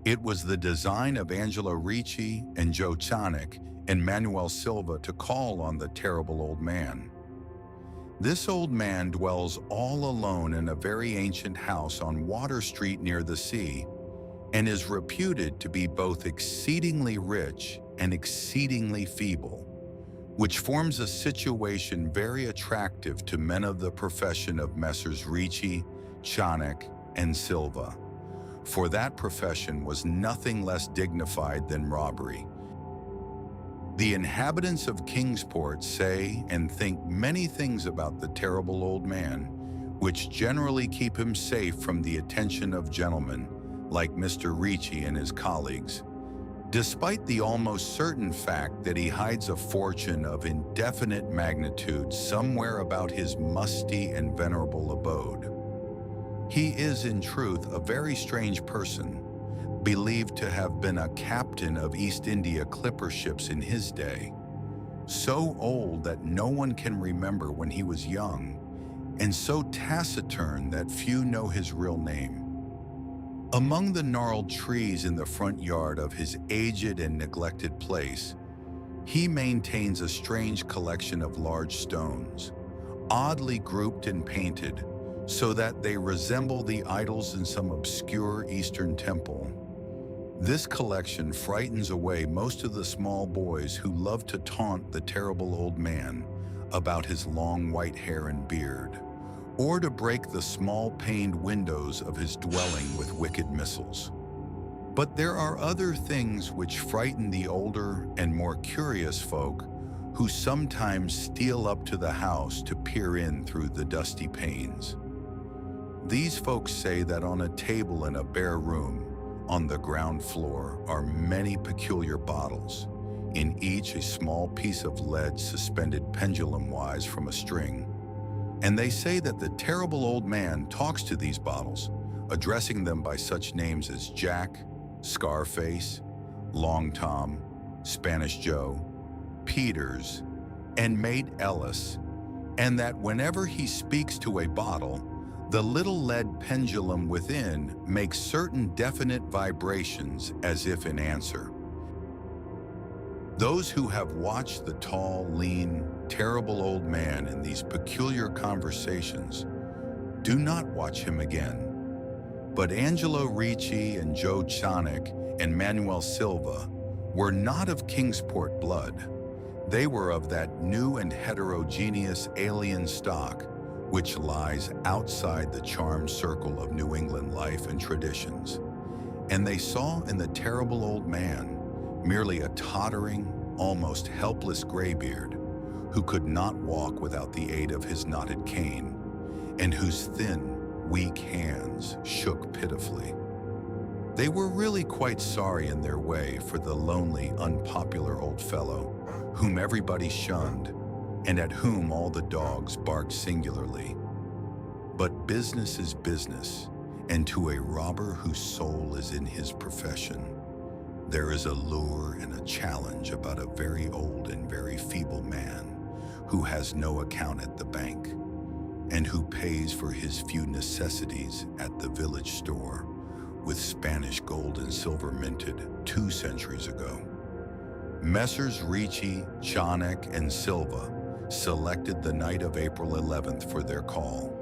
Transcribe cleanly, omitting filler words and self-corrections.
It was the design of Angelo Ricci and Joe Chanek and Manuel Silva to call on the terrible old man. This old man dwells all alone in a very ancient house on Water Street near the sea and is reputed to be both exceedingly rich and exceedingly feeble, which forms a situation very attractive to men of the profession of Messrs. Ricci, Chanek, and Silva, for that profession was nothing less dignified than robbery. The inhabitants of Kingsport say and think many things about the terrible old man, which generally keep him safe from the attention of gentlemen like Mr. Ricci and his colleagues, despite the almost certain fact that he hides a fortune of indefinite magnitude somewhere about his musty and venerable abode. He is, in truth, a very strange person, believed to have been a captain of East India clipper ships in his day, so old that no one can remember when he was young, and so taciturn that few know his real name. Among the gnarled trees in the front yard of his aged and neglected place, he maintains a strange collection of large stones, oddly grouped and painted, so that they resemble the idols in some obscure Eastern temple. This collection frightens away most of the small boys who love to taunt the terrible old man about his long white hair and beard, or to break the small paned windows of his dwelling with wicked missiles. But there are other things which frighten the older and more curious folk who sometimes steal up to the house to peer in through the dusty panes. These folks say that on a table in a bare room on the ground floor are many peculiar bottles, in each a small piece of lead suspended pendulum-wise from a string. And they say that the terrible old man talks to these bottles, addressing them by such names as Jack, Scarface, Long Tom, Spanish Joe, Peters, and Mate Ellis, and that whenever he speaks to a bottle, the little lead pendulum within makes certain definite vibrations as if in answer. Those who have watched the tall, lean, terrible old man in these peculiar conversations do not watch him again. But Angelo Ricci and Joe Chanek and Manuel Silva were not of Kingsport blood. They were of that new and heterogeneous alien stock which lies outside the charmed circle of New England life and traditions. And they saw in the terrible old man merely a tottering, almost helpless graybeard who could not walk without the aid of his knotted cane, and whose thin, weak hands shook pitifully. They were really quite sorry in their way for the lonely, unpopular old fellow whom everybody shunned and at whom all the dogs barked singularly. But business is business, and to a robber whose soul is in his profession, there is a lure and a challenge about a very old and very feeble man who has no account at the bank, and who pays for his few necessities at the village store with Spanish gold and silver minted 2 centuries ago. Messrs. Ricci, Chanek, and Silva selected the night of April 11th for their call.